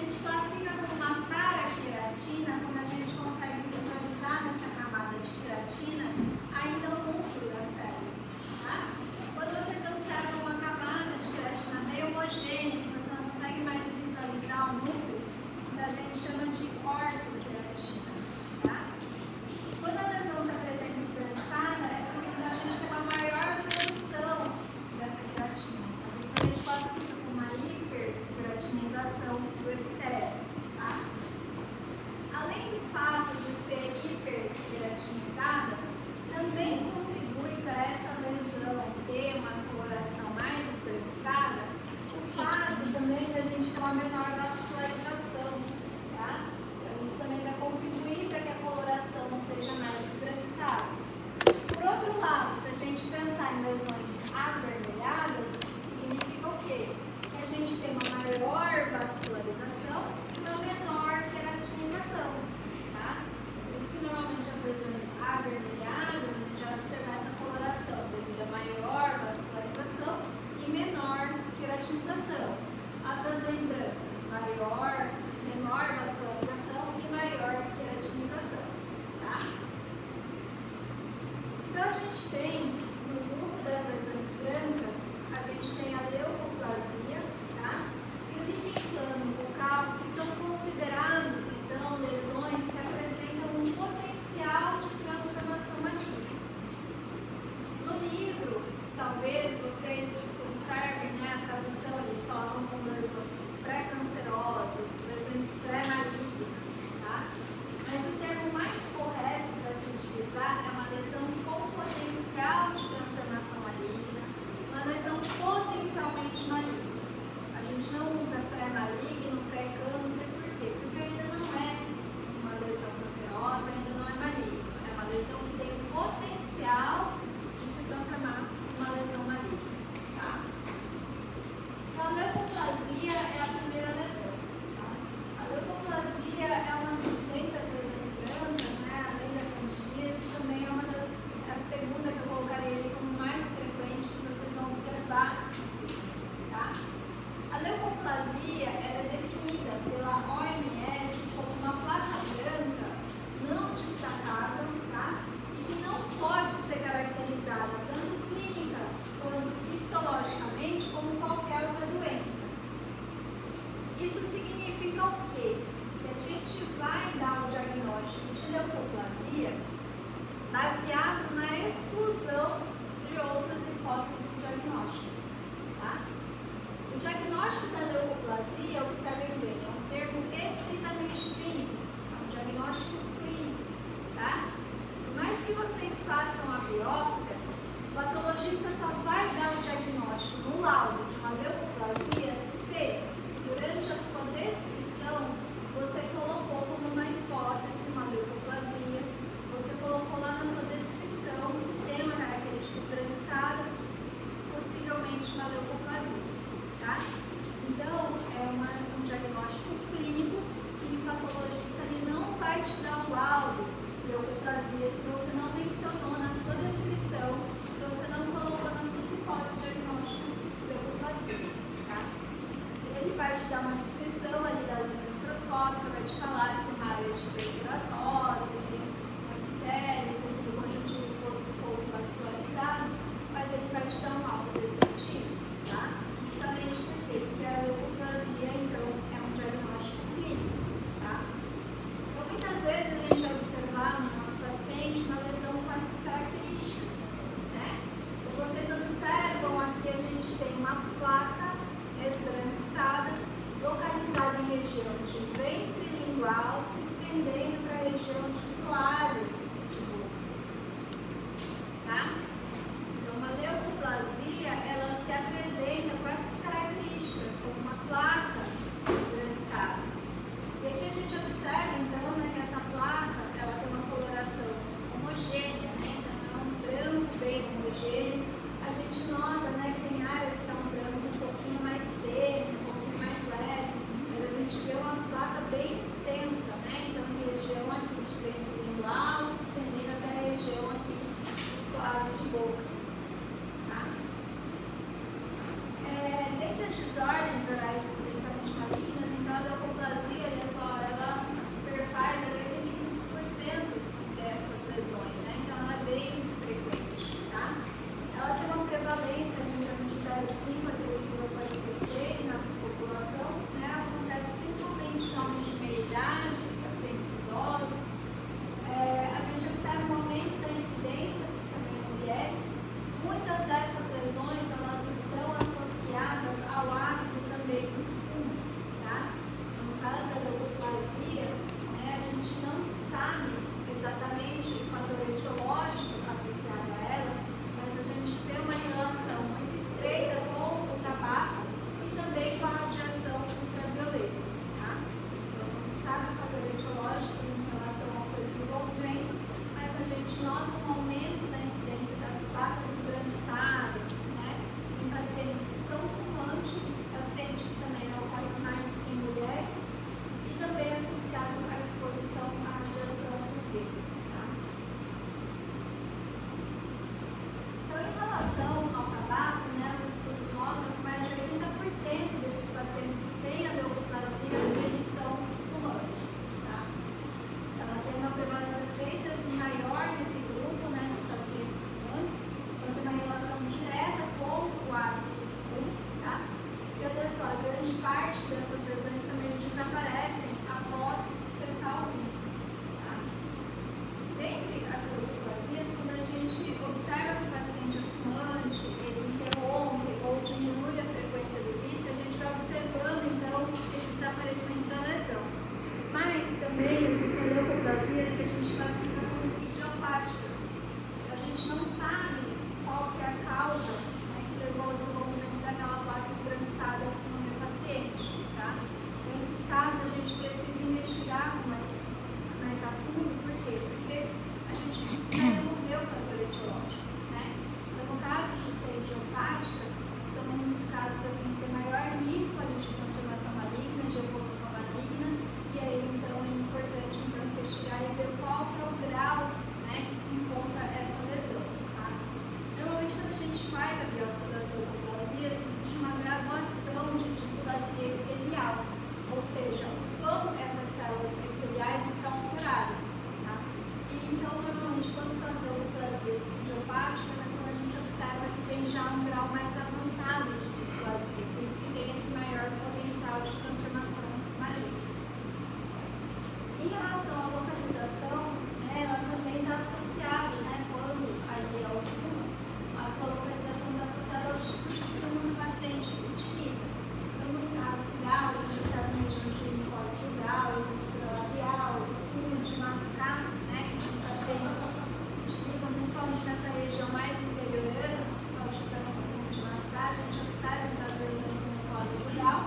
gente classifica como uma paraqueratina quando a gente consegue visualizar nessa camada de queratina ainda o núcleo das células. Tá? Quando vocês observam uma camada de queratina meio homogênea, que você não consegue mais visualizar o núcleo, a gente chama de ortoqueratina. Tá? Quando a lesão se apresenta esbranquiçada, é porque a gente tem uma maior produção dessa queratina. Por isso a gente classifica como uma hiperqueratinização do epitélio. Tá? Além do fato de ser hiperqueratinizada, também contribui para essa lesão ter uma coloração mais esbranquiçada o fato também de a gente ter uma menor vascularização. Tá? Então isso também vai contribuir para que a coloração seja mais esbranquiçada. Por outro lado, se a gente pensar em lesões avermelhadas, significa o quê? Que a gente tem uma maior vascularização e uma menor queratinização. Tá? Por isso que normalmente as lesões avermelhadas, a gente vai observar essa coloração devido a maior vascularização e menor queratinização. As lesões brancas, menor vascularização e maior queratinização. Tá? Então a gente tem, no grupo das lesões brancas, a gente tem a leucoplasia, tá? E o líquen plano bucal, que são considerados, então, lesões que apresentam um potencial de transformação maligna. No livro, talvez vocês observem, né, a tradução, eles falam como lesões pré-cancerosas, lesões pré-malignas, tá? Mas o termo mais correto para se utilizar é uma lesão com potencial de transformação maligna, uma lesão potencialmente maligna. A gente não usa pré-maligno, pré-câncer, por quê? Porque ainda não é uma lesão cancerosa, ainda não é maligna. É uma lesão que tem o potencial de se transformar em uma lesão maligna. Tá? Então, a leucoplasia é a primeira lesão. Tá? A leucoplasia é uma, dentre as lesões brancas, né, além da candidíase, também é uma a segunda que eu colocaria ali como mais frequente que vocês vão observar. Tá? A leucoplasia é definida pela OMS como uma placa branca não destacável, tá? E que não pode ser caracterizada tanto clínica quanto histologicamente como qualquer outra doença. Isso significa o quê? Que a gente vai dar o diagnóstico de leucoplasia baseado na exclusão de outras hipóteses diagnósticas. Tá? O diagnóstico da leucoplasia, observem bem, é um termo estritamente clínico, é um diagnóstico clínico. Tá? Mas se vocês façam a biópsia, o patologista só vai dar o diagnóstico no laudo de uma leucoplasia se durante a sua descrição você colocou como uma hipótese uma leucoplasia, você colocou lá na sua descrição que tem uma característica esbranquiçada, possivelmente uma leucoplasia. Tá? Então, é um diagnóstico clínico e o patologista ele não vai te dar o laudo leucoplasia se você não mencionou na sua descrição, se você não colocou nas suas hipóteses diagnósticas leucoplasia. Tá? Ele vai te dar uma descrição ali da lâmina microscópica, vai te falar que tem uma área de hiperkeratose, tem um epitélio, tecido conjuntivo pouco vascularizado, mas ele vai te dar um laudo descritivo. Tá? Justamente por quê? Porque a leucoplasia, então, é um diagnóstico clínico. Tá? Então, muitas vezes a gente vai observar no nosso paciente uma lesão com essas características. Né? Então, vocês observam aqui a gente tem uma placa esbranquiçada, localizada em região de ventre lingual, se estendendo para a região de soalho de boca. Tá? Então, uma leucoplasia, ela se apresenta com essas características, como uma placa esbranquiçada. E aqui a gente observa, então, né, que essa placa, ela tem uma coloração homogênea, né? Então, é um branco bem homogêneo. A gente nota, né, que tem áreas que estão um branco um pouquinho mais tênue, um pouquinho mais leve, mas a gente vê uma placa bem extensa, né? Então, região aqui de ventre lingual, se estendendo até a região aqui do soalho de boca. Tá? a fundo, por quê? Porque a gente precisa remover o fator etiológico, né? Então, no caso de ser idiopática, são um dos casos assim, que tem maior risco ali, de transformação maligna, de evolução maligna, e aí então é importante então, investigar e ver qual que é o grau, né, que se encontra essa lesão. Tá? Normalmente quando a gente faz a biópsia das leucoplasias, existe uma graduação de displasia epitelial, ou seja, como essas células epiteliais estão alteradas. Tá? E então normalmente quando são as leucoplasias idiopáticas é quando a gente observa que tem já um grau mais avançado de displasia, por isso que tem esse maior potencial de transformação maligna. Em relação à localização, né, ela também está associada, né, quando ali é o fumo, a sua localização está associada ao tipo de fumo que o paciente utiliza. Então, nos casos cigarro, a gente observa uma região de mucosa jugal, mixtura labial, o fumo de mascar, né, que os pacientes utilizam principalmente nessa região mais interiorana, só utilizando o fumo de mascar, a gente observa que as lesões em mucosa jugal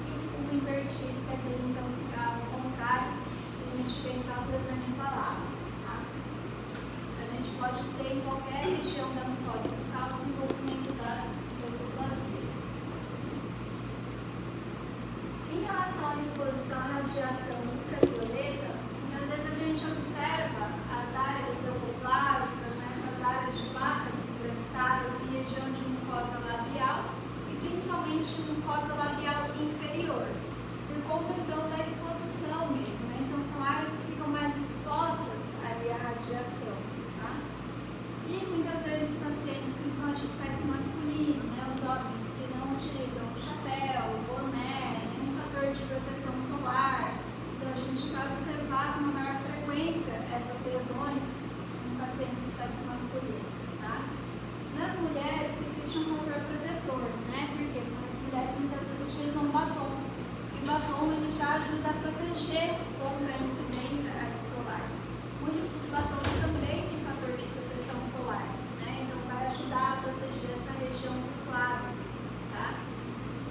e o fumo invertido, que é aquele então cigarro contrário, a gente vê então as lesões no paladar. Tá? A gente pode ter em qualquer região da mucosa bucal o desenvolvimento das leucoplasias. Em relação à exposição à radiação ultravioleta, muitas vezes a gente observa as áreas leucoplásicas, né, essas áreas de placas esbranquiçadas em região de mucosa labial e principalmente mucosa labial inferior, por conta então da exposição mesmo, né? Então são áreas que ficam mais expostas ali à radiação, tá? E muitas vezes pacientes, principalmente do sexo masculino, né, os homens que não utilizam chapéu, boné, nenhum fator de proteção solar, então a gente vai observar com uma maior frequência essas lesões em pacientes do sexo masculino, tá? Nas mulheres existe um fator protetor, né? Porque as mulheres muitas vezes utilizam batom. O batom ele já ajuda a proteger contra a incidência solar. Muitos dos batons também têm fator de proteção solar, né? Então vai ajudar a proteger essa região dos lábios. Tá?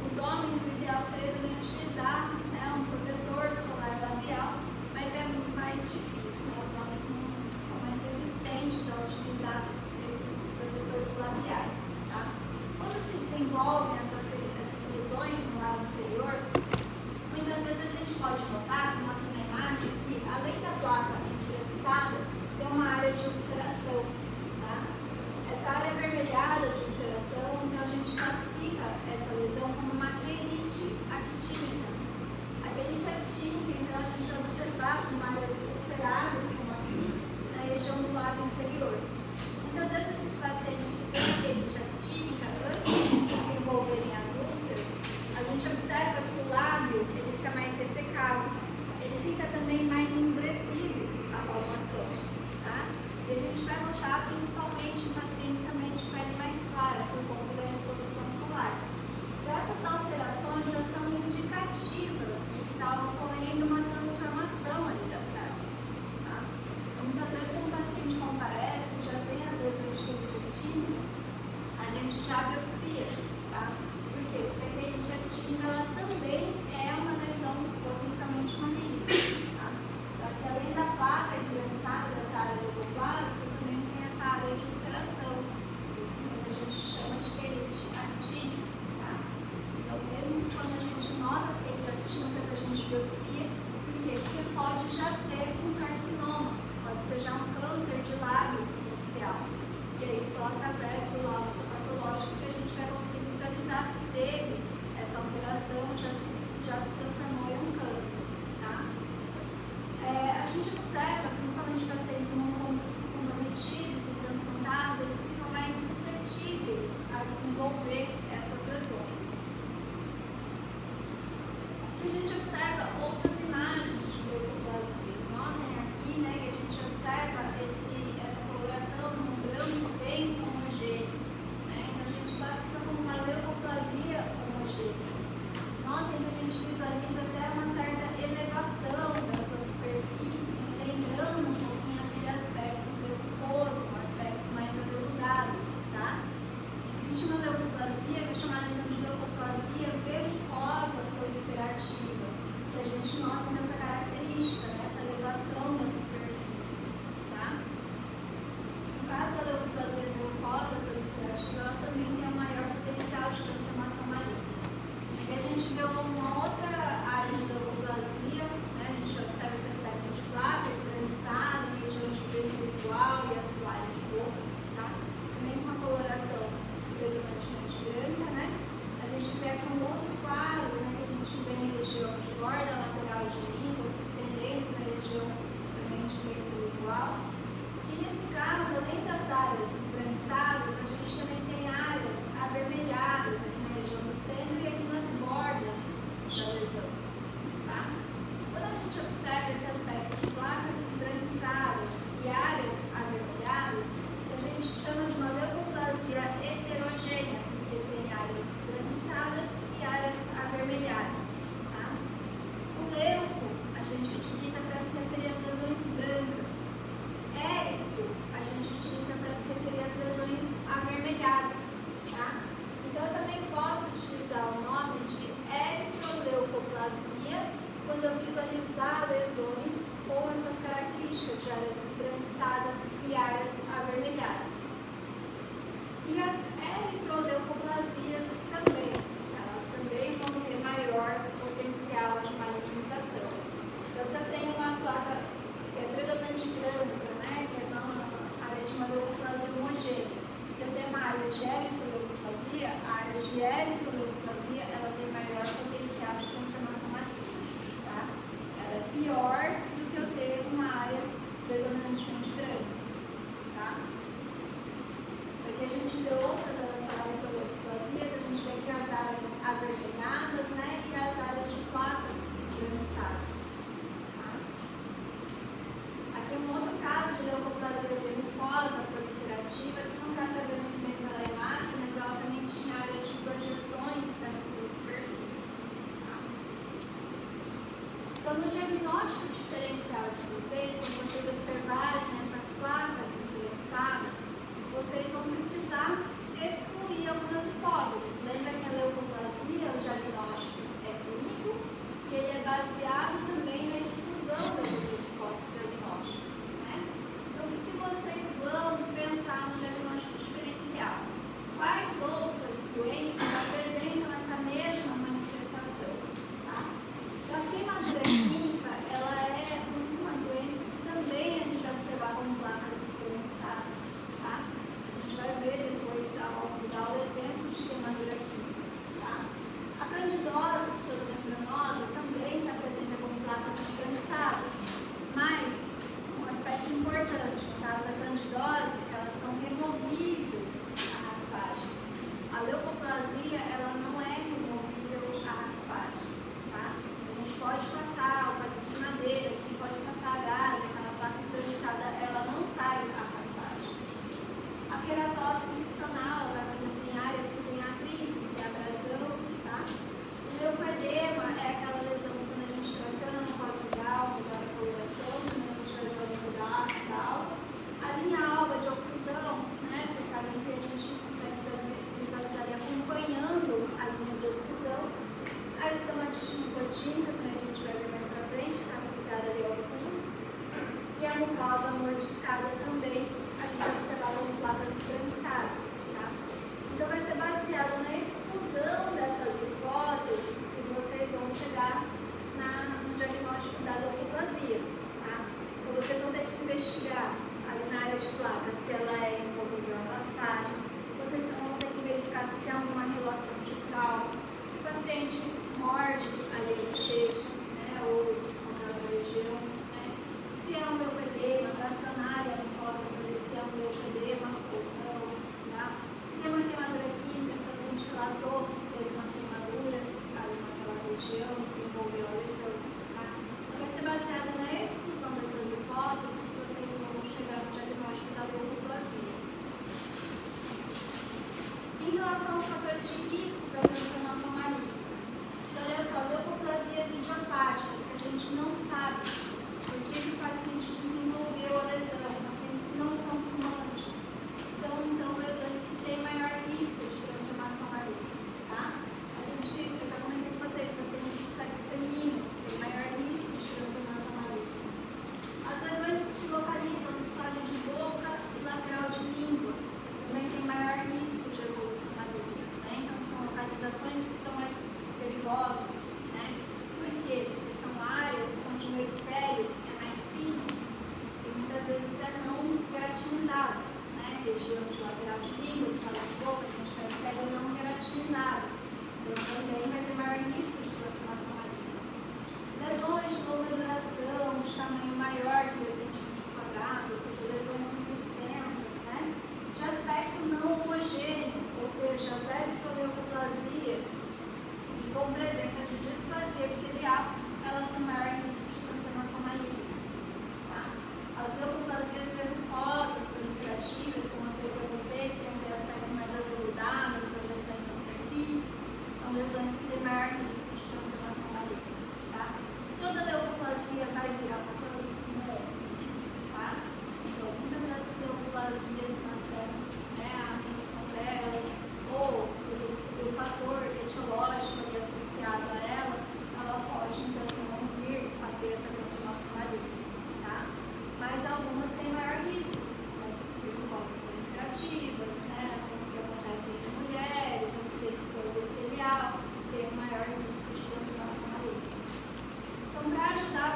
Os homens, o ideal seria também utilizar, né, um protetor solar labial, mas é muito mais difícil, né? Os homens não são mais resistentes a utilizar esses protetores labiais. Tá? Quando se desenvolvem essas lesões no lábio inferior, muitas vezes a gente pode notar, numa imagem, que além da placa esbranquiçada, tem uma área de ulceração. Tá? Essa área avermelhada de ulceração, então a gente classifica essa lesão como uma quelite actínica. A quelite actínica, então a gente vai observar com áreas ulceradas, como aqui, na região do lábio inferior. Muitas vezes esses pacientes que têm a quelite actínica, antes de se desenvolverem as úlceras, a gente observa que o lábio ele fica mais ressecado, ele fica também mais endurecido a palpação, tá? E a gente vai notar principalmente em pacientes também de pele mais clara, por conta da exposição solar. Então, essas alterações já são indicativas de que está ocorrendo uma transformação ali das células. Tá? Então, muitas vezes quando o paciente comparece, já tem as lesões de quelite actínica, a gente já biopsia, tá? Por quê? Porque a quelite actínica ela também é uma lesão potencialmente maligna. Tá? Então, aqui, além da placa esbranquiçada dessa área leucoplásica, também tem essa área de ulceração. Isso que a gente chama de quelite actínica. Tá? Então, mesmo quando a gente nota as quelites actínicas, a gente biopsia. Por quê? Porque pode já ser um carcinoma, pode ser já um câncer de lábio inicial. E aí, só através do laudo patológico que a gente vai conseguir visualizar se teve essa alteração, já se transformou em um câncer. Tá? A gente observa, principalmente pacientes imunocomprometidos e transplantados, eles ficam mais suscetíveis a desenvolver essas lesões. E a gente observa outras imagens de leucoplasias. Notem aqui, né, que a gente observa essa coloração num branco bem homogêneo. Né? Então a gente classifica como uma leucoplasia homogênea. Notem que a gente visualiza até uma certa elevação da sua superfície, lembrando um pouquinho aquele aspecto leucoso, um aspecto mais aveludado. Tá? Existe uma leucoplasia que é chamada então de leucoplasia verrucosa proliferativa, que a gente nota nessa característica, nessa elevação da superfície. brancas. Éritro a gente utiliza para se referir às lesões avermelhadas, tá? Então eu também posso utilizar o nome de eritroleucoplasia quando eu visualizar lesões com essas características de áreas esbranquiçadas e áreas avermelhadas. E as eritroleucoplasias também, elas também vão ter maior potencial de malignização. Então, se eu tenho uma placa que é predominante branca, né, que é uma área de uma leucoplasia homogênea, e eu tenho uma área de eritroleucoplasia, a área de eritroleucoplasia ela tem maior potencial de transformação maligna, tá? Ela é pior do que eu ter uma área predominantemente branca, tá? Aqui a gente vê outras eritroleucoplasias, a gente vê que as áreas avermelhadas, né, e as áreas de placas esbranquiçadas. Um outro caso de leucoplasia verrucosa proliferativa, que não dá para ver muito bem pela imagem, mas ela também tinha áreas de projeções da sua superfície. Tá? Então, no diagnóstico diferencial de vocês, quando vocês observarem essas placas esbranquiçadas, vocês vão precisar excluir algumas hipóteses. Lembra que a leucoplasia, o diagnóstico é clínico, e ele é baseado também na exclusão das outras hipóteses diagnósticas. Então, o que vocês vão pensar no diagnóstico diferencial? Quais outras doenças apresentam essa mesma manifestação? Tá? Então, a queimadura clínica, ela é uma doença que também a gente vai observar como placas esbranquiçadas. Tá? A gente vai ver depois, ao dar o exemplo de queimadura química. Tá? A candidose pseudomembranosa também se apresenta como placas esbranquiçadas, mas um aspecto importante, no caso da candidose, elas são removíveis à raspagem. A leucoplasia, ela não é removível à raspagem, tá? A gente pode passar o palito de madeira, a gente pode passar a gás, aquela placa esbranquiçada, ela não sai à raspagem. A queratose funcional vai acontecer em áreas que tem atrito e abrasão, tá? O leucoedema é aquela lesão que quando a gente traciona no pós-viral, melhora a coloração, a linha alva de oclusão, né? Vocês sabem que a gente consegue visualizar acompanhando a linha de oclusão. A estomatite nicotínica, que a gente vai ver mais pra frente, está associada ali ao fundo. E a mucosa mordiscada também, a gente vai observar como placas esbranquiçadas. Tá? Então vai ser baseado na exclusão dessas hipóteses que vocês vão chegar no diagnóstico da leucoplasia. Então, vocês vão ter que investigar ali na área de placas se ela é removível à raspagem. Vocês vão ter que verificar se tem alguma relação de trauma, se o paciente morde ali no bochecha, né, ou naquela região, né, se é um leucoedema, tracionar a mucosa para ver se é um leucoedema ou não, tá?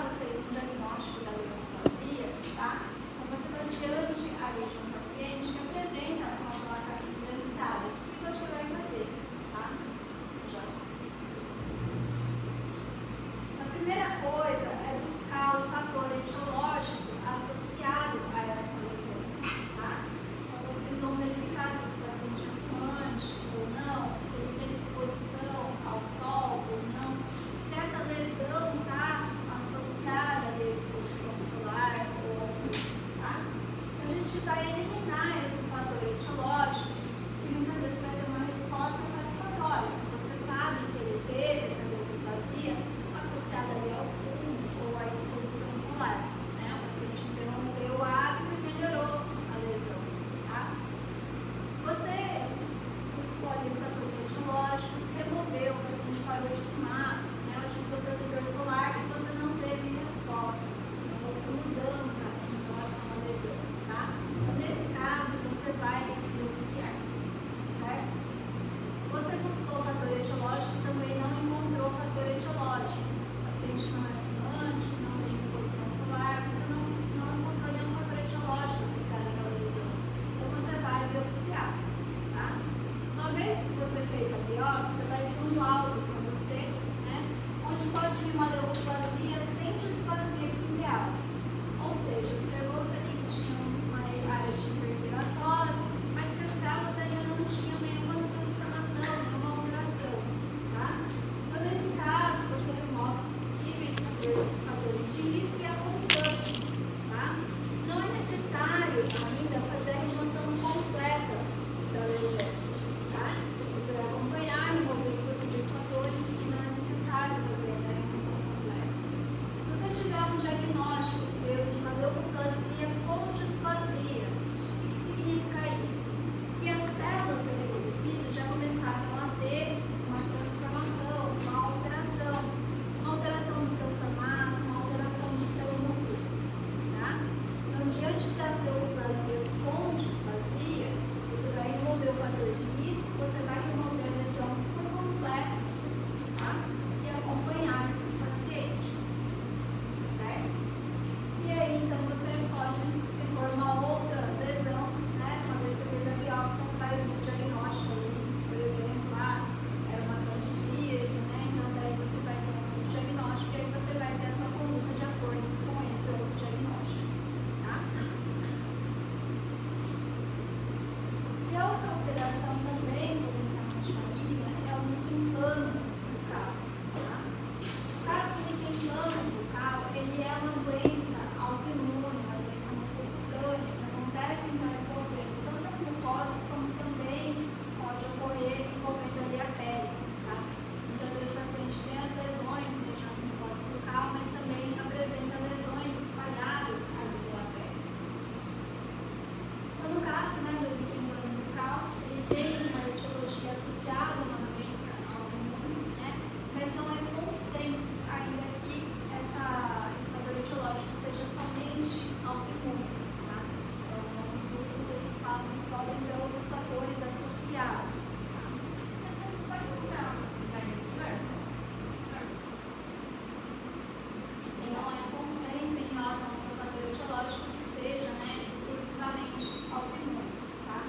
vocês um diagnóstico da leucoplasia, tá? Então você está diante ali de um paciente que apresenta uma placa esganiçada. O que você vai fazer? Tá? Já. A primeira coisa é buscar o fator etiológico associado a essa lesão. Tá? Então vocês vão verificar se esse paciente é fumante ou não, se ele teve exposição ao sol ou não, se essa lesão está associada à exposição solar ou ao frio. Tá? A gente vai eliminar esse fator etiológico e muitas vezes vai ter uma resposta satisfatória. Você sabe que ele teve essa leucoplasia associada ali ao fumo ou à exposição solar. Né? O paciente interrompeu o hábito e melhorou a lesão. Tá? Você escolhe os fatores etiológicos, removeu, o paciente parou de fumar, né? Utilizou protetor solar e você não teve resposta. Não houve mudança em relação à lesão. Tá? Então, nesse caso, você vai biopsiar. Certo? Você buscou o fator etiológico e também não encontrou o fator etiológico. O paciente não é fumante, não tem exposição solar, você não encontrou nenhum fator etiológico associado àquela lesão. Então você vai biopsiar. Tá? Uma vez que você fez a biópsia, vai vir um laudo para você, né? Onde pode vir uma leucoplasia sem displasia epitelial. Ou seja, observou-se ali que tinha uma área de hiperkeratose, mas que as células ainda não tinham nenhuma transformação, nenhuma alteração. Tá? Então, nesse caso, você remove os possíveis fatores de risco e acompanha. Tá? Não é necessário ainda fazer a remoção completa da lesão. Tá? Você vai acompanhar, remover os possíveis fatores e não é necessário fazer a remoção completa. Se você tiver um diagnóstico de uma leucoplasia com displasia, o que significa isso? Que as células daquele tecido já começaram a ter uma transformação, uma alteração do seu formato, uma alteração do seu hemoglobina. Tá? Então, diante das leucoplasias com displasia, você vai remover o fator de risco, você vai remover a lesão por completo, tá? E acompanhar esses pacientes, certo? E aí, então, você pode, se for uma outra lesão, né? Uma vez que você fez a biópsia, vai vir o diagnóstico ali, por exemplo, era uma candidíase, né? Então, daí você vai ter um diagnóstico e aí você vai ter a sua conduta de acordo com esse outro diagnóstico, tá? E a outra alteração também, potencialmente maligna, é o líquen plano bucal. Tá? O caso do líquen plano bucal, ele é uma doença autoimune, uma doença mucocutânea, que acontece então envolvendo tanto as mucosas como também pode ocorrer envolvendo ali a pele. Tá? Muitas vezes o paciente tem as lesões na região da mucosa bucal, mas também apresenta lesões espalhadas ali pela pele. Então, no caso, né, do líquen plano bucal, ele tem uma etiologia associada a uma doença autoimune, né, mas não é consenso ainda que esse fator etiológico seja somente autoimune. Tá? Então, alguns livros eles falam que podem ter outros fatores associados. Tá? Mas você pode contar uma quantidade regular? Não é consenso em relação ao seu fator etiológico que seja, né, exclusivamente autoimune. Tá?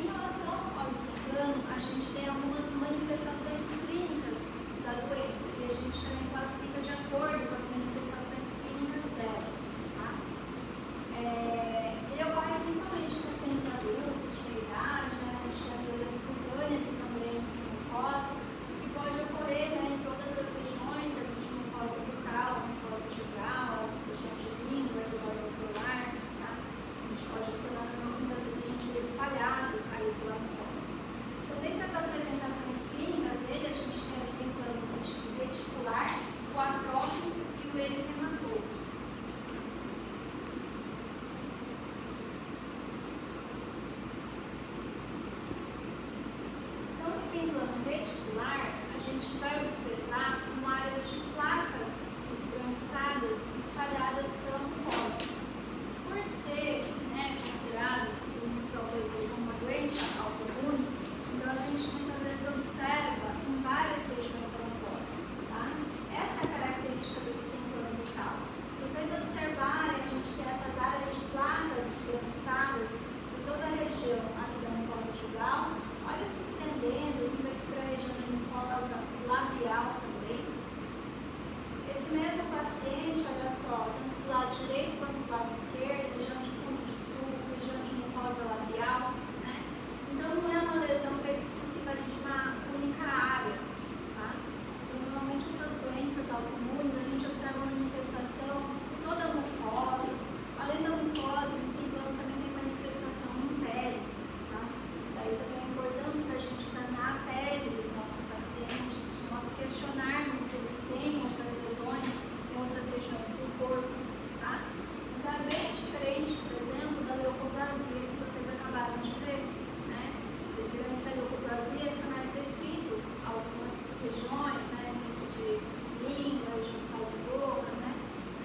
Em relação ao líquen plano, a gente tem algumas manifestações clínicas da doença e a gente também classifica de acordo com as manifestações clínicas dela. Tá? Ele ocorre principalmente em pacientes adultos, de meia idade, né, onde tem as lesões cutâneas e também mucosa, e pode ocorrer, né, em todas as regiões, a gente mucosa bucal, mucosa jugal, região de língua, do órgão ocular. Tá? A gente pode observar que muitas vezes a gente vê espalhado aí pela mucosa. Então, dentre as apresentações clínicas dele, a gente tem o líquen plano reticular, o atrófico e o eritematoso. Então, no líquen plano reticular, a gente vai observar uma área de placas esbranquiçadas espalhadas pela mucosa. Por ser, né, considerado como uma doença autoimune, então a gente muitas vezes observa em várias regiões da mucosa. Tá? Essa é a característica do líquen plano Esse mesmo paciente, olha só, tanto do lado direito quanto do lado esquerdo, região de fundo de sulco, região de mucosa labial, né? Então não é uma lesão que é exclusiva ali de uma única área, tá? Então, normalmente essas doenças autoimunes, a gente observa a manifestação em toda a mucosa, além da mucosa, o implante também tem manifestação em pele, tá? Daí também a importância da gente examinar a pele dos nossos pacientes, de nós questionarmos se eles têm outras lesões em outras regiões do corpo, tá? Então é bem diferente, por exemplo, da leucoplasia que vocês acabaram de ver, né? Vocês viram que a leucoplasia fica mais restrito a algumas regiões, né? De língua, região de sol de boca, né?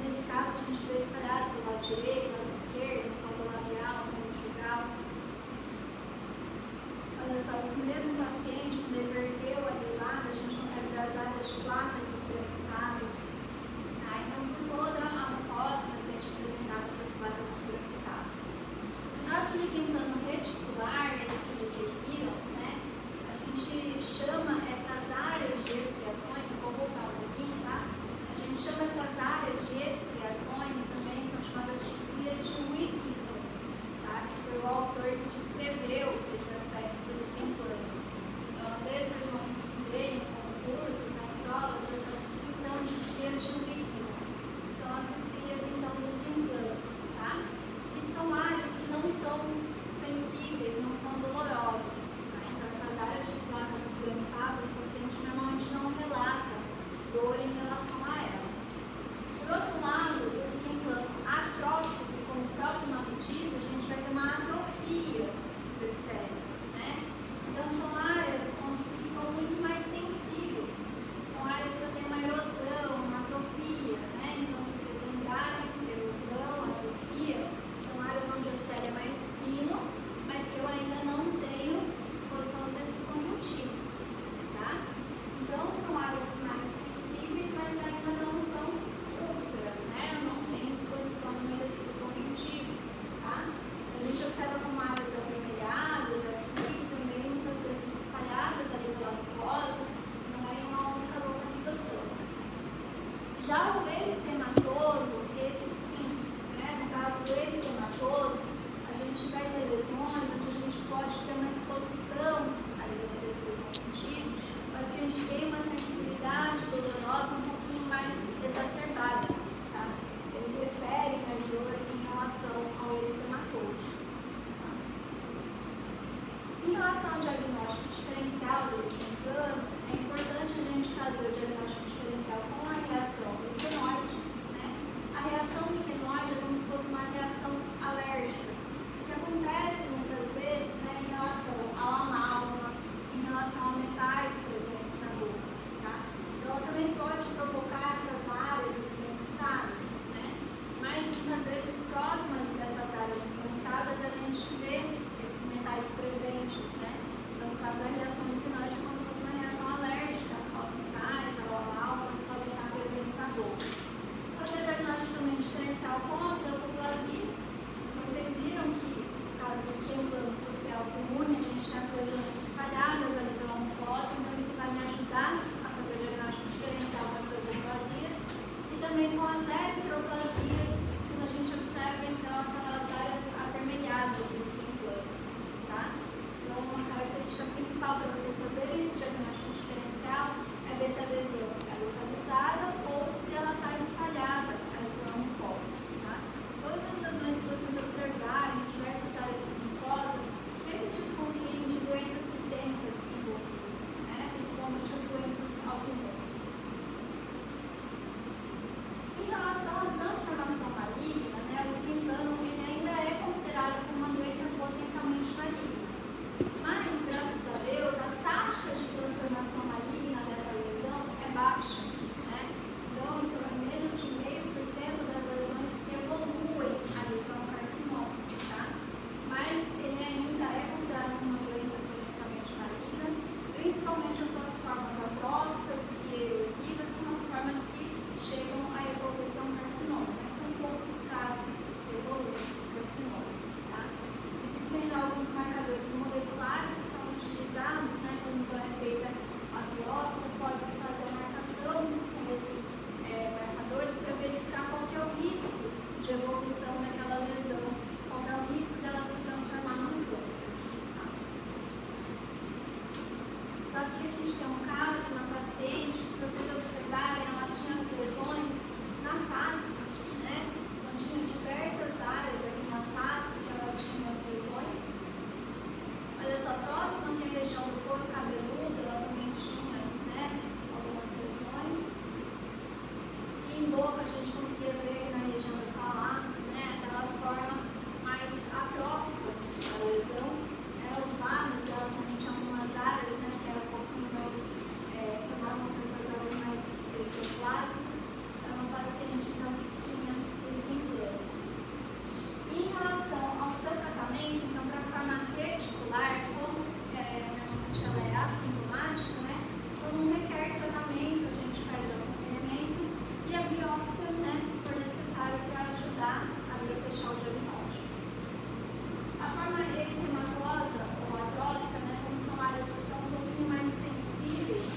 Nesse caso a gente vê espalhado do lado direito, lado esquerdo, mucosa labial, conjugal. Olha só, esse mesmo paciente, quando ele verteu ali o lado, a gente consegue ver as áreas de placas esbranquiçadas. Tá? Então, por toda a mucosa, o paciente apresentava essas placas esbranquiçadas. O nosso líquido reticular, esse que vocês viram, né? A gente chama essas áreas de excreções, vou voltar um pouquinho, tá? A gente chama essas áreas de excreções também, são chamadas de estrias de Wickington, tá? Que foi o autor que descreveu esse aspecto do líquido plano. Então, às vezes, vocês vão ver em concursos, em provas, essa descrição de estrias de Wickington. São as estrias, então, do líquido plano, tá? E são áreas que não são sensíveis, não são dolorosas, tá? Então, essas áreas de placas esbranquiçadas, o paciente normalmente não relata dor em relação a elas. Por outro lado, o líquido plano atrófico, como o próprio nome diz, a gente vai ter uma atrofia do epitélio, né? Então, são áreas onde ficam muito mais sensíveis. São áreas que têm uma erosão, uma atrofia, né? Então, se vocês lembrarem, erosão, atrofia, são áreas onde o epitélio é mais fino, mas que eu ainda não tenho exposição desse conjuntivo, tá? Então, são áreas mais sensíveis, mas ainda não são úlceras, né? Não tem exposição no meio desse conjuntivo, tá? A gente observa como áreas avermelhadas aqui, também muitas vezes espalhadas ali pela mucosa, não é em uma única localização. Já o eritematoso, esse sim, né? No caso do eritematoso, a gente vai ter lesões onde a gente pode ter uma exposição ali desse conjuntivo, o paciente tem uma sensibilidade dolorosa um pouquinho mais exacerbada, tá? Ele prefere mais dor em relação ao eritematoso. Tá? Em relação ao diagnóstico diferencial do líquido plano, é importante a gente fazer o diagnóstico diferencial com a reação liquenoide, né? A reação liquenoide é como se fosse uma reação alérgica, que acontece muitas vezes, né, em relação ao amálgama, em relação a metais presentes na boca, tá? Então, ela também pode provocar essas áreas esbranquiçadas, né? Mas muitas vezes, próximo ali dessas áreas esbranquiçadas, a gente vê esses metais presentes, né? Então, no caso, a reação liquenoide é como se fosse uma reação alérgica aos metais, ao amálgama, que podem estar presentes na boca. Fazer diagnóstico também diferencial com as leucoplasias. Vocês viram que, no caso do líquido plano, por ser autoimune, a gente tem as lesões espalhadas ali pela mucosa, então isso vai me ajudar a fazer o diagnóstico diferencial com as leucoplasias e também com as eritroplasias, quando a gente observa então aquelas áreas avermelhadas do líquido plano, tá? Então, uma característica principal para vocês fazerem esse diagnóstico diferencial é ver se a lesão é localizada ou se ela está espalhada ali pela mucosa, tá? Todas as lesões que vocês observarem em diversas áreas da mucosa, sempre desconfiem de doenças sistêmicas envolvidas, né? Principalmente as doenças autoimunes. Em relação à transformação maligna, né, o líquido plano ainda é considerado como uma doença potencialmente maligna. Mas, graças a Deus, a taxa de transformação maligna dessa lesão é baixa, né? Então, em torno gente conseguia ver na região do palato, né, aquela forma mais atrófica da lesão. Os lábios dela também tinham algumas áreas, né, que eram um pouquinho mais, formavam-se essas áreas mais eritroplásicas. Era uma paciente então, que tinha periquimplema. Em relação ao seu tratamento, então, para a forma reticular, como normalmente ela é assintomática, né, quando não requer tratamento, a gente faz o acompanhamento e a biópsia, né, se for necessário, para ajudar ali a fechar o diagnóstico. A forma eritematosa ou atrófica, né, como são áreas que são um pouquinho mais sensíveis,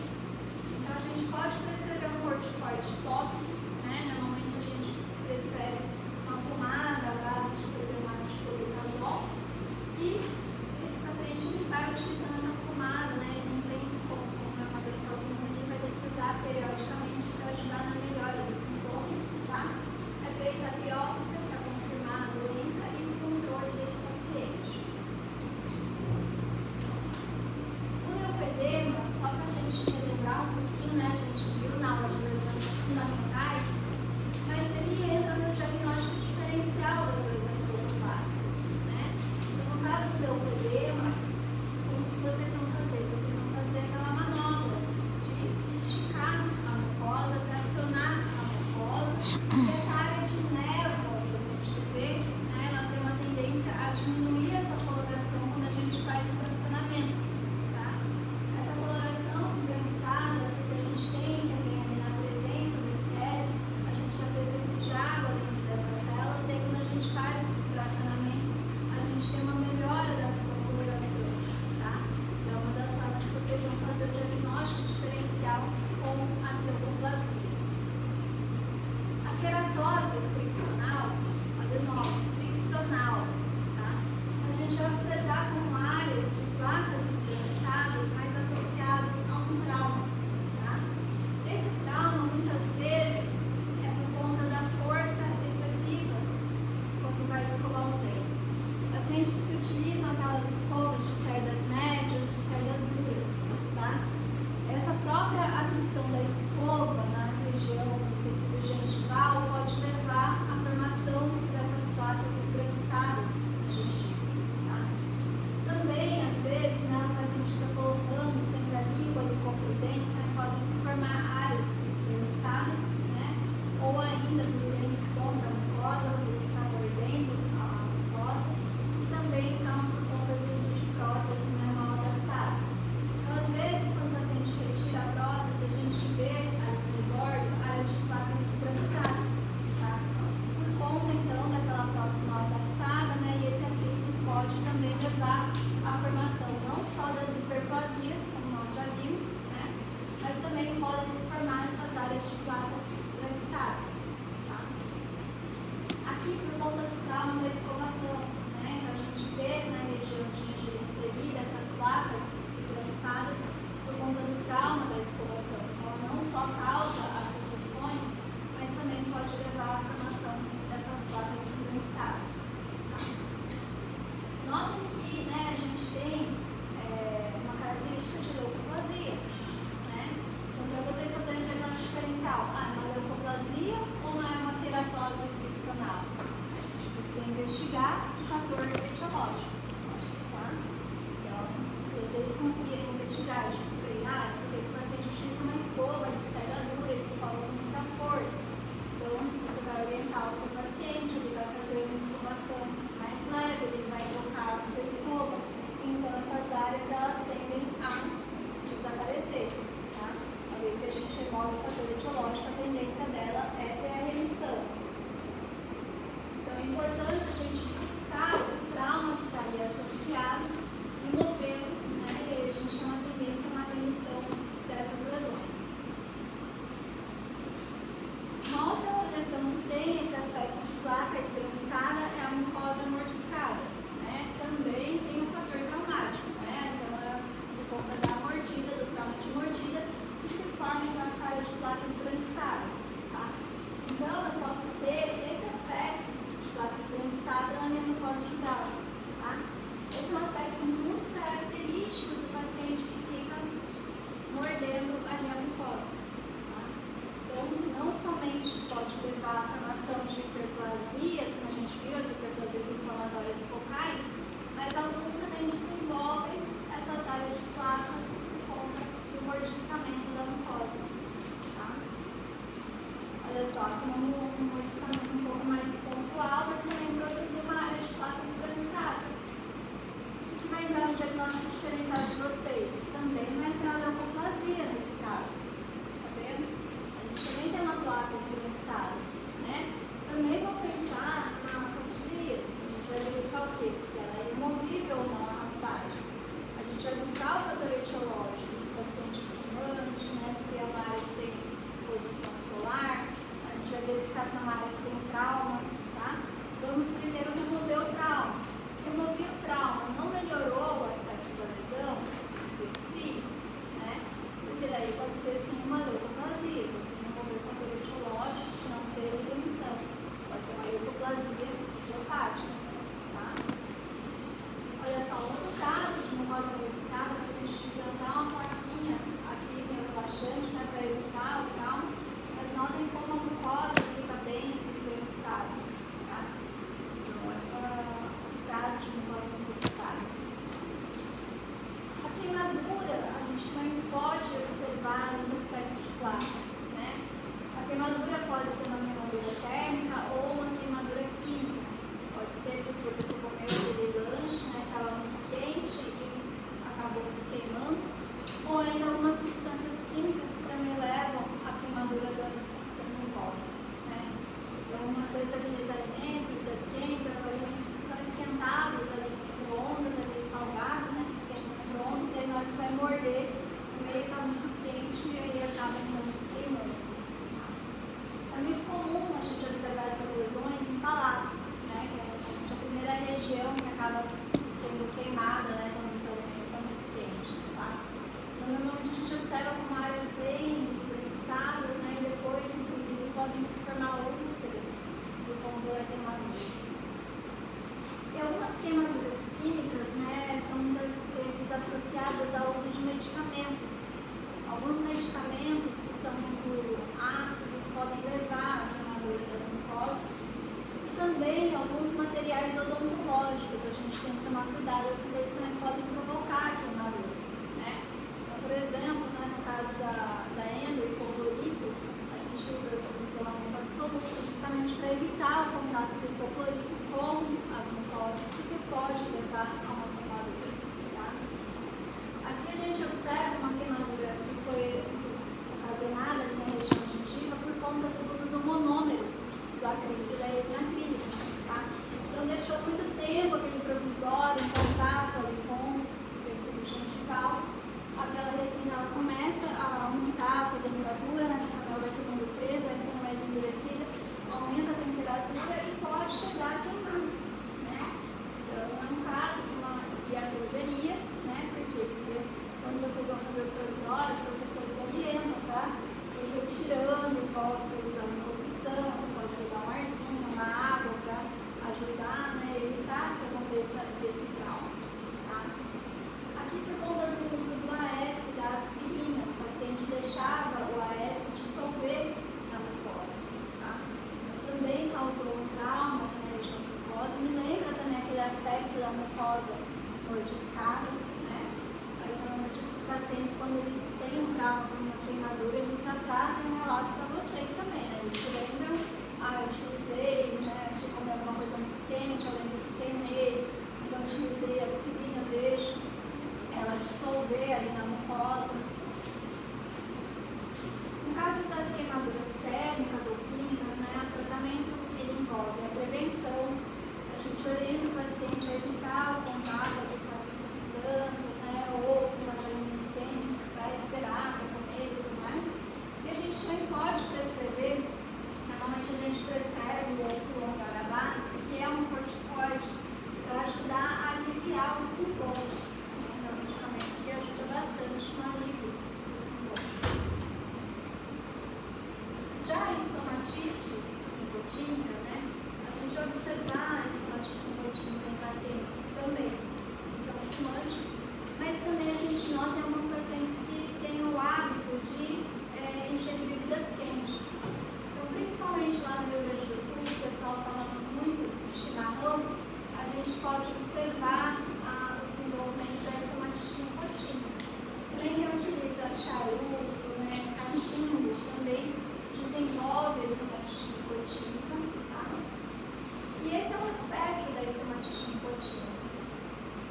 então a gente pode prescrever um corticoide tópico, né, normalmente a gente prescreve uma pomada à base de clorinato de clobetazol e esse paciente vai utilizando essa pomada, né, não tem como é uma doença autoimune, vai ter que usar periodicamente para ajudar na melhora dos sintomas, tá? É feita a biópsia para confirmar a doença e o controle desse paciente. O leucopedema, só para a gente relembrar um pouquinho, né, a gente viu na aula de lesões fundamentais, mas ele entra no diagnóstico diferencial das lesões leucoplácicas, né? Então, no caso do leucopedema, o que vocês vão fazer? Vocês vão fazer aquela manobra de esticar a mucosa, para acionar a mucosa, e essa área de névoa que a gente vê, né, ela tem uma tendência a diminuir a sua coloração quando a gente faz o fracionamento, tá? Essa coloração esganiçada, porque a gente tem também ali na presença do epitélio, a gente já presença de água dentro dessas células, e aí quando a gente faz esse fracionamento, a gente tem uma melhora da sua coloração, tá? Então, é uma das formas que vocês vão fazer o diagnóstico diferencial com as leucoplasias. A queratose friccional, olha o nome, friccional, tá? A gente vai observar como áreas de placas esganiçadas, mas associado a um trauma, tá? Esse trauma, muitas vezes, é por conta da força excessiva quando vai escovar os dentes. Pacientes que utilizam aquelas escovas de cerdas médias, de cerdas duras, tá? Essa própria atenção da escova na região do tecido gengival pode levar à formação dessas placas esganiçadas na gengiva, tá? Também, às vezes, né, o paciente está colocando sempre a língua ali contra os dentes, né, podem se formar áreas esganiçadas, né? Ou ainda dos dentes contra a mucosa, ele ficar mordendo a mucosa, e também trauma por conta do uso de próteses, né, mal adaptadas. Então, às vezes, quando o paciente retira a prótese, a gente vê ali no bordo áreas de placas esganiçadas, tá? Por conta, então, daquela prótese mal adaptada, né, e esse atrito pode também levar à formação não só das hiperplasias, como nós já vimos, né, mas também podem se formar essas áreas de placas esganiçadas, tá? Aqui, por conta do trauma da escovação, né, então a gente vê na região de gengiva inserida essas placas esganiçadas por conta do trauma da escovação. Então, ela não só causa as recessões, mas também pode levar à formação dessas placas esganiçadas, tá? Notem que, né, a gente tem uma característica de leucoplasia, né? Então, para vocês fazerem o diagnóstico diferencial, é uma leucoplasia ou é uma queratose friccional? A gente precisa investigar o fator etiológico, tá? Então, se vocês conseguirem investigar isso primário, porque esse paciente utiliza uma escova de cerda dura, ele escova com muita força. Então, você vai orientar o seu paciente, ele vai fazer uma escovação mais leve, ele vai trocar a sua escova. Então, essas áreas, elas tendem a desaparecer, tá? Uma vez que a gente remove o fator etiológico, a tendência dela é ter a remissão. Então, é importante a gente buscar o trauma que está ali associado e movê-lo, né? E aí a gente tem uma tendência a uma remissão dessas lesões. Uma outra lesão que tem esse aspecto de placa esganiçada é a mucosa mordiscada, né? Também tem um fator traumático, né? Então, é por conta da mordida, do trauma de mordida, que se forma essa área de placa esganiçada, tá? Então, eu posso ter esse aspecto de placa esganiçada na minha mucosa jugal, tá? Esse é um aspecto muito característico do paciente que fica mordendo ali a mucosa, tá? Então, não somente pode levar ficasse numa área que tem trauma, tá? Vamos primeiro remover o trauma. Remover o trauma não melhorou o aspecto da lesão em si, né? Porque daí pode ser sim uma leucoplasia, você remover o fator etiológico que não teve remissão. Pode ser uma leucoplasia idiopática, tá? Olha só, outro caso de mucosa modificada, o paciente precisando dar uma plaquinha aqui meio relaxante, né, para evitar o trauma, mas notem como a mucosa fica bem esganiçada, tá? Então, é o caso de mucosa modificada. A queimadura, a gente também pode observar esse aspecto de placa, né? A queimadura pode ser uma queimadura térmica ou uma queimadura química. Pode ser porque você comeu aquele lanche, né, estava muito quente e acabou se queimando, ou ainda algumas substâncias químicas que também levam à queimadura das mucosas, né? Então, às vezes, aqueles alimentos, bebidas quentes, alimentos que são esquentados ali no micro-ondas, aquele salgado, né, que esquenta no micro-ondas, e aí na hora que você vai morder, o meio está muito quente e aí acaba então se queimando. É muito comum a gente observar essas lesões em palato, né, que é a primeira região que acaba sendo queimada, né, quando os alimentos estão muito quentes, tá? Então, normalmente a gente observa como áreas bem espreguiçadas, né, e depois, inclusive, podem se formar úlceras por conta da queimadura. E algumas queimaduras químicas, né, estão muitas vezes associadas ao uso de medicamentos. Alguns medicamentos que são muito ácidos podem levar à queimadura das mucosas. E também alguns materiais odontológicos, a gente tem que tomar cuidado porque eles também podem provocar a queimadura, né? Então, por exemplo, né, no caso da endo e hipoclorito, a gente usa o isolamento absoluto justamente para evitar o contato do hipoclorito com as mucosas, porque pode levar a uma queimadura, tá? Aqui a gente observa uma queimadura que foi ocasionada na região gengiva por conta do uso do monômero do acrílico e da resina acrílica, tá? Então deixou muito tempo aquele provisório em contato ali com o tecido gengival, aquela resina ela começa a aumentar a sua temperatura, né? Ela vai tomando peso, vai ficando mais endurecida, aumenta a temperatura e pode chegar a queimar, né? Então é um caso de uma iatrogenia, né? Por quê? Porque quando vocês vão fazer os provisórios, os professores orientam, tá? E retirando e volta para usar em posição, você pode jogar um arzinho, uma água para ajudar, né? Evitar que aconteça esse trauma, tá? Aqui por conta do uso do AS, da aspirina, o paciente deixava o AS dissolver na mucosa, tá? Também causou um trauma na região da mucosa, me lembra também aquele aspecto da mucosa mordiscada, né? Mas normalmente esses pacientes, quando eles têm um trauma por uma queimadura, eles já trazem um relato para vocês também, né? Eles se lembram, eu utilizei, né? Fui comer alguma coisa muito quente, eu lembro que queimei, então eu utilizei aspirina, deixo ela dissolver ali na mucosa. No caso das queimaduras térmicas ou químicas, né? O tratamento ele envolve a prevenção, a gente orienta o paciente a evitar o contato ali com essas substâncias, né, ou com alimentos quentes para esperar, para comer e tudo mais. E a gente também pode prescrever, normalmente a gente prescreve o Essilon-H, que é um corticoide para ajudar a aliviar os sintomas, né, é um medicamento que ajuda bastante no alívio dos sintomas. Já a estomatite nicotínica, né, a gente vai observar a estomatite nicotínica em pacientes também que são fumantes, mas também a gente nota em alguns pacientes que têm o hábito de ingerir bebidas quentes. Então, principalmente lá no Rio Grande do Sul, o pessoal toma muito chimarrão, a gente pode observar o desenvolvimento da estomatite nicotínica. Também quem utiliza charuto, né, cachimbo, também desenvolve a estomatite nicotínica, tá? E esse é um aspecto da estomatite nicotínica.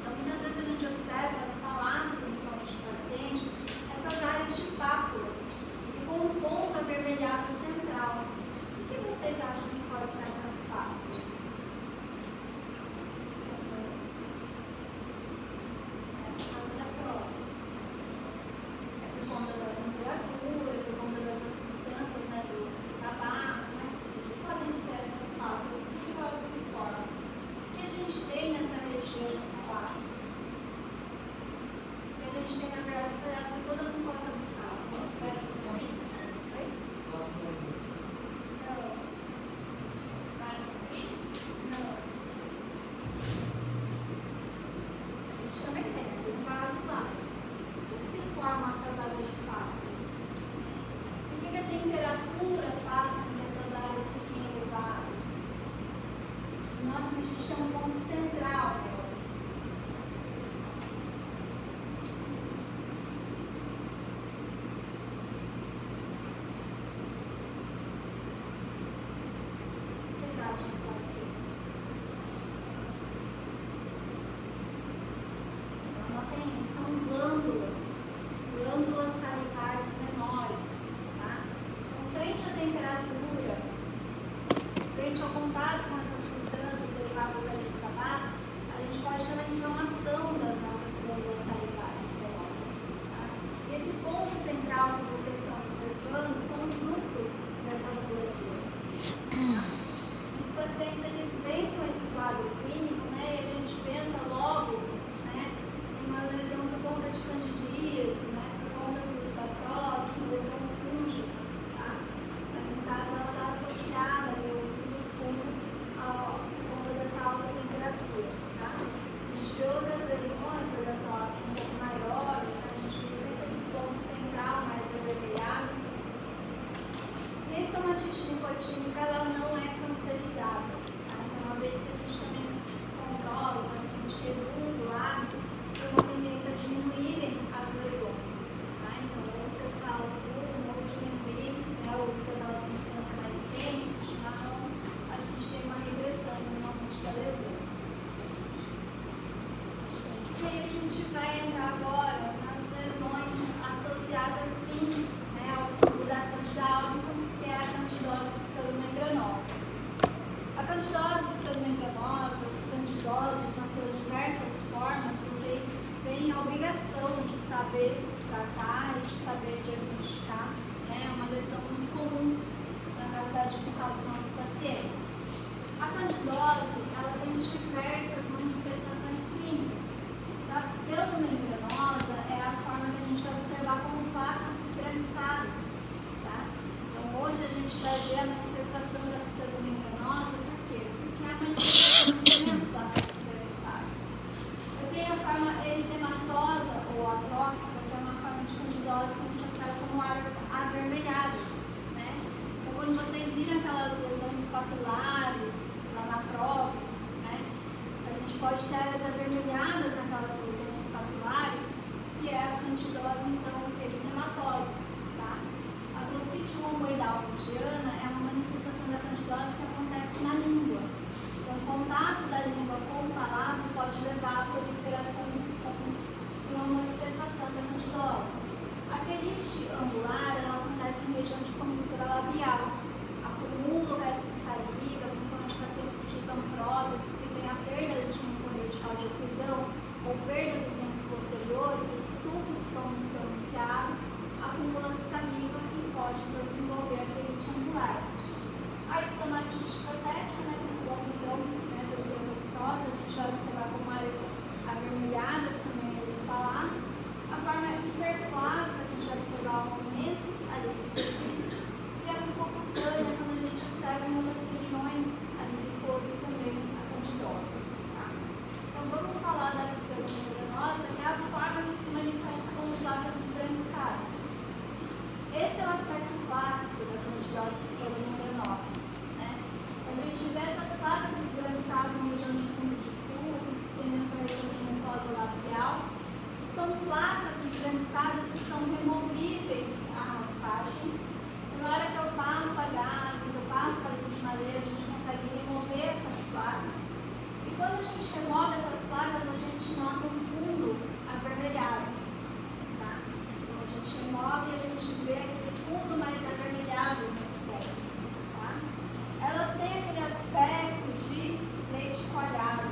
Então, muitas vezes a gente observa no palato, principalmente no paciente, essas áreas de pápulas e com um ponto avermelhado central. O que vocês acham que pode ser essas pápulas? Por causa da prótese. É por conta da temperatura, por conta dessas substâncias, né, do tabaco, mas gente tem um ponto central nelas. Vocês acham que pode ser? Notem, são glândulas salivares menores, tá? Então, frente à temperatura, frente ao contato com essas substâncias derivadas ali do tabaco, a gente pode ter uma inflamação das nossas glândulas salivares menores, tá? E esse ponto central que vocês estão observando são os núcleos dessas glândulas. Os pacientes, eles vêm com esse quadro clínico, né, e a gente pensa logo, né, em uma lesão por conta de candidíase, né, por conta do uso da prótese, uma lesão fúngica, tá? Mas no caso ela está associada ao uso do fungo por conta dessa alta temperatura, tá? A gente vê outras lesões, olha só, um pouco maiores, né? A gente vê sempre esse ponto central mais avermelhado. E a estomatite nicotínica, ela não é cancerizada, tá? Então, uma vez que a gente também controla, o paciente reduz o hábito, tem uma tendência a diminuírem as lesões, tá? Então, ou cessar o fumo, ou diminuir, né, ou usar uma substância mais quente, o chimarrão, a gente tem uma regressão normalmente da lesão. E aí a gente vai entrar agora nas lesões associadas, sim, né, ao fungo da Candida albicans, que é a candidose pseudomembranosa. A candidose pseudomembranosa, as candidoses nas suas diversas formas, vocês têm a obrigação de saber tratar e de saber diagnosticar, né? É uma lesão muito comum na realidade bucal dos nossos pacientes. A candidose, ela tem diversas manifestações clínicas. A pseudomembranosa é a forma que a gente vai observar como placas esbranquiçadas, tá? Então, hoje a gente vai ver a manifestação da pseudomembranosa, por quê? Porque a manifestação tem as placas esbranquiçadas. Eu tenho a forma eritematosa ou atrófica, que é uma forma de candidose que a gente observa como áreas avermelhadas, né? Então, quando vocês viram aquelas lesões papulares lá na prova, né? A gente pode ter áreas avermelhadas naquelas lesões papulares, que é a candidose, então, eritematosa, tá? A glossite lomboidal mediana é uma manifestação da candidose que acontece na língua. Então, o contato da língua com o palato pode levar à proliferação dos fungos e uma manifestação da candidose. A quelite angular, ela acontece na região de comissura labial. Acumulo o resto de saliva, principalmente pacientes que utilizam próteses, que têm a perda da dimensão vertical de oclusão ou perda dos dentes posteriores, esses sulcos ficam muito pronunciados, acumula saliva e pode desenvolver a quelite angular. A estomatite protética, né, com o longão, né, todas essas próteses, a gente vai observar como áreas avermelhadas também ali no palato. A forma hiperplásica, a gente vai observar o aumento ali dos tecidos, e a mucocutânea, quando a gente observa em outras regiões ali do corpo também a candidose, tá? Então vamos falar da pseudomembranosa, que é a forma que se manifesta como placas esbranquiçadas. Esse é o aspecto clássico da candidose pseudomembranosa, né? A gente vê essas placas esbranquiçadas na região de fundo de sulco, se estendendo para a região de mucosa labial. São placas esbranquiçadas que são removíveis à raspagem. Na hora que eu passo a gás, eu passo a palito de madeira, a gente consegue remover essas placas. E quando a gente remove essas placas, a gente nota um fundo avermelhado, tá? Então a gente remove e a gente vê aquele fundo mais avermelhado no pé, tá? Elas têm aquele aspecto de leite coalhado.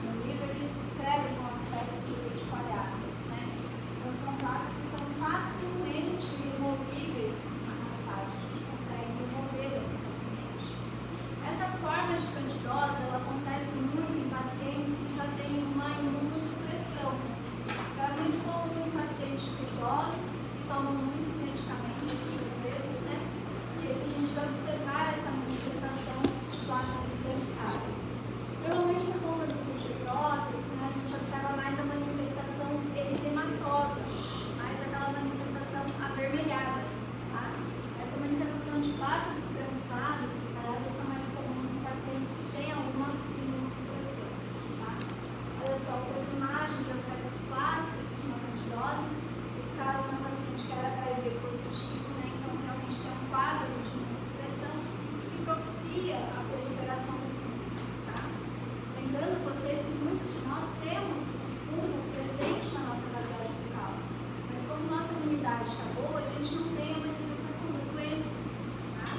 No livro ele descreve com o aspecto de leite coalhado, né? Então são placas que são facilmente removíveis. A gente consegue remover esse paciente. lembrando vocês que muitos de nós temos o fungo presente na nossa cavidade bucal. Mas como nossa imunidade está boa, a gente não tem a manifestação da doença. Tá?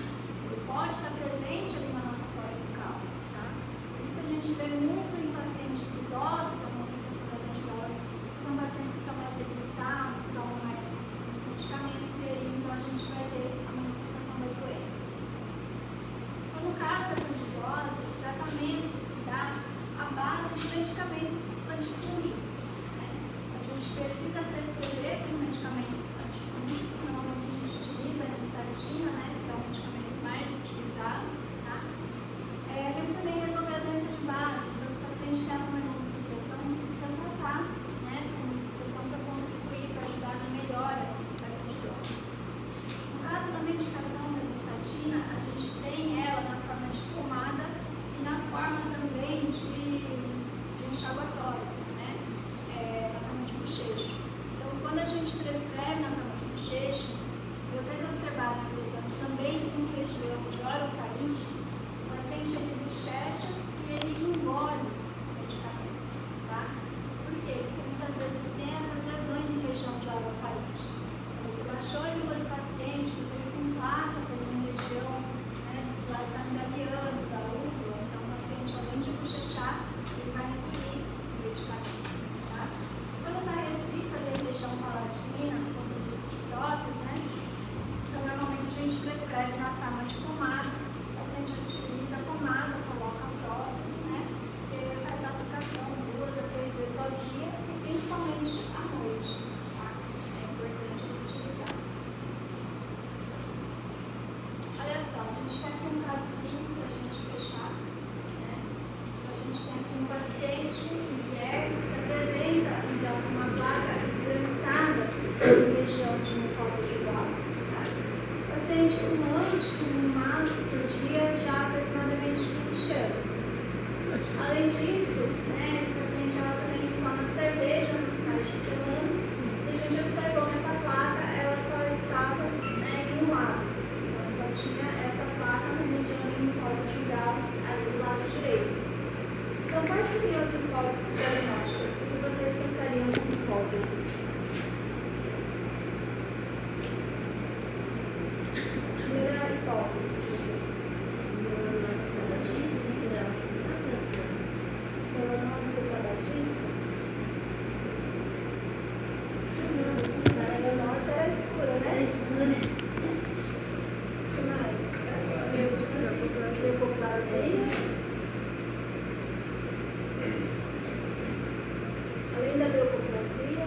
Ele pode estar presente ali na nossa flora bucal. Tá? Por isso que a gente vê muito em pacientes idosos a manifestação da candidose. São pacientes que estão mais debilitados, que tomam mais medicamentos, e aí então a gente vai ter a manifestação da doença. Então, no caso da candidose, o tratamento se dá à base de medicamentos antifúngicos. Né? A gente precisa prescrever esses medicamentos antifúngicos. Normalmente a gente utiliza a estatina, né, que é o medicamento mais utilizado. Tá? Mas também resolver a doença de base. Então, se o paciente tem uma imunossupressão, precisa tratar, né, essa imunossupressão para contribuir, para ajudar na melhora da candidose. No caso da medicação da estatina, a gente tem ela na forma de pomada e na forma também de enxaguatório, né? Na forma de bochecho. Então, quando a gente prescreve na forma de bochecho, se vocês observarem as lesões também em região de orofaringe, o paciente ele bochecha e ele engole o medicamento, tá? Por quê? Porque muitas vezes tem essas lesões em região de orofaringe. Você baixou a língua do paciente, você vê com placas ali na região, né, dos pilares amidalianos, da úvula. Então, o paciente, além de bochechar, ele vai engolir o medicamento. Tá? Quando está restrita ali a região palatina, por conta do uso de prótese, né? Então, normalmente a gente prescreve na forma de pomada. O paciente utiliza a pomada, coloca a prótese, né? E ele faz a aplicação 2 a 3 vezes ao dia, e principalmente à noite. Tá? É importante utilizar. Olha só, a gente tem aqui um caso clínico para a gente fechar. Né? A gente tem aqui um paciente, mulher, que apresenta então uma placa esganiçada na região de mucosa jugal. Tá? Paciente fumante, fuma um maço por dia já há aproximadamente 20 anos. Além disso, né, esse paciente ela também toma cerveja nos finais de semana, e a gente observou que essa placa ela só estava, né, em um lado. Só tinha essa placa na região de mucosa jugal ali do lado direito. Então, quais seriam as hipóteses diagnósticas? O que vocês pensariam de hipóteses? Primeira hipótese de vocês. Melanose tabagista? A melanose era escura, né? O que mais? Leucoplasia. Além da leucoplasia.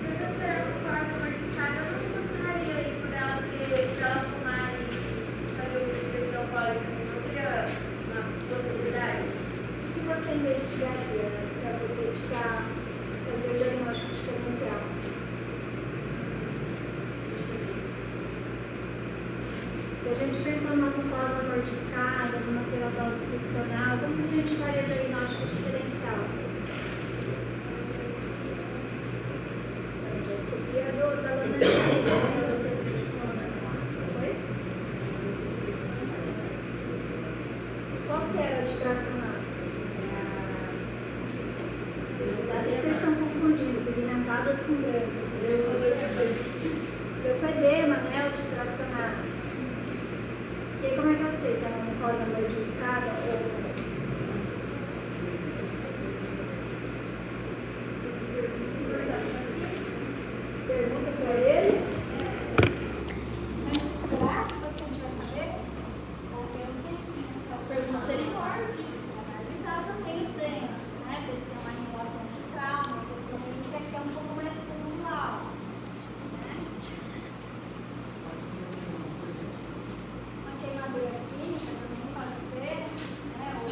Professora, a mucosa amortecida não funcionaria aí por ela fumar e fazer uso de bebida alcoólica? Não seria uma possibilidade? O que você investigaria para você fazer o diagnóstico diferencial? Se a gente pensou numa mucosa amortiscada, numa queratose friccional, como que a gente faria diagnóstico diferencial? A endoscopia da lanterna, quando você fricciona. Oi? Qual que era de tracionar? Vocês estão confundindo pigmentadas com brancas. Leucoedema, né? O de tracionar. E aí, como é que eu sei se é uma mucosa amortiscada ou não? Pergunta para ele. Mas será que o paciente vai saber? Ou pergunta se ele pode analisar também os dentes, né? Ver se tem uma relação de trauma, se esse dente quer que é um pouco mais pontual. Né? Uma queimadura clínica também pode ser, né? Ou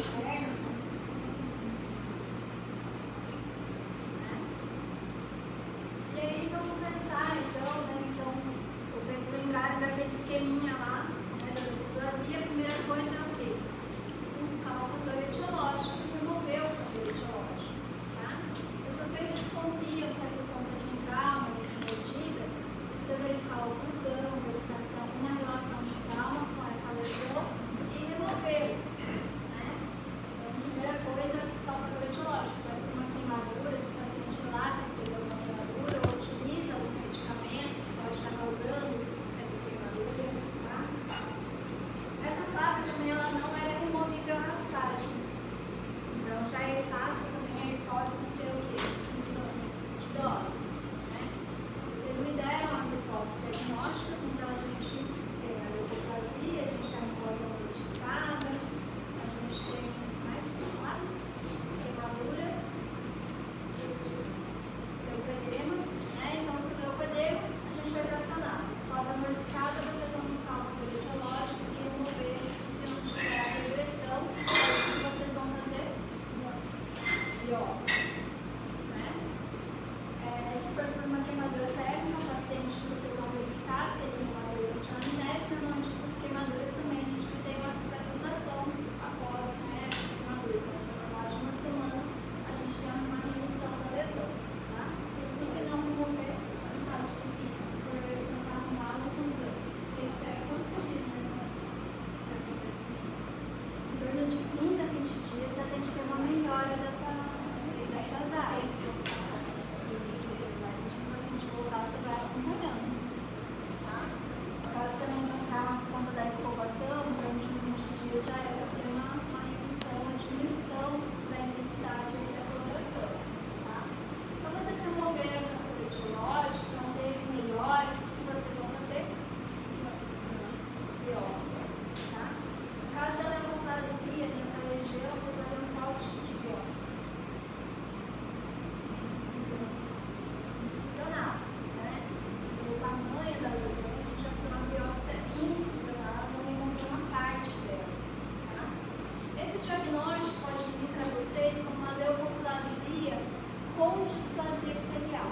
de 15 a 20 dias já tem que ter uma melhora dessas áreas. Isso, você vai, tipo, o paciente voltar, você vai acompanhando. Tá? Caso também não entrar por conta da escovação, durante uns 20 dias já é para ter uma remissão, uma diminuição da intensidade da coloração. Tá? Então, vocês se envolveram no radiológico, não teve melhora, o que vocês vão fazer? Biópsia. Tá? No caso da levoplasia, nessa região, vocês vão ver qual tipo de biópsia? Incisional. Né? E o tamanho da lesão, a gente vai fazer uma biópsia incisional, vamos remover uma parte dela. Tá? Esse diagnóstico pode vir para vocês como uma leucoplasia com displasia epitelial.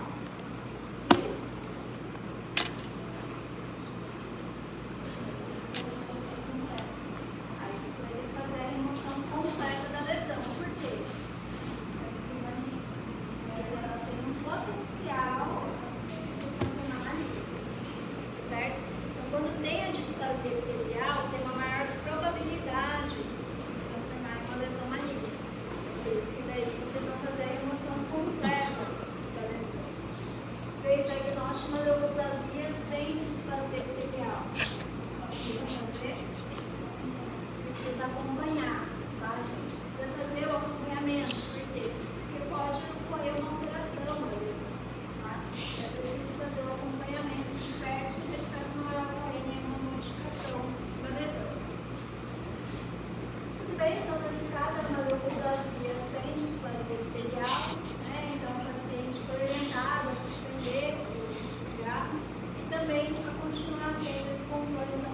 Aí você vai ter que fazer a remoção completa da lesão. Por quê? Ela tem um potencial de se transformar maligna. Certo? Então, quando tem a displasia epitelial, tem uma maior probabilidade de se transformar em uma lesão maligna. Por isso que daí vocês vão fazer a remoção completa da lesão. Veio o diagnóstico de uma leucoplasia sem displasia epitelial. Vocês vão fazer? Precisa acompanhar, tá, gente? Precisa fazer o acompanhamento. Por quê? Porque pode ocorrer uma alteração da lesão. Tá? É preciso fazer o acompanhamento de perto para que não ocorrer nenhuma modificação da lesão. Tudo bem? Então, nesse caso, é uma leucoplasia sem displasia epitelial, né? Então, o paciente foi orientado a suspender o uso do cigarro e também a continuar tendo esse controle da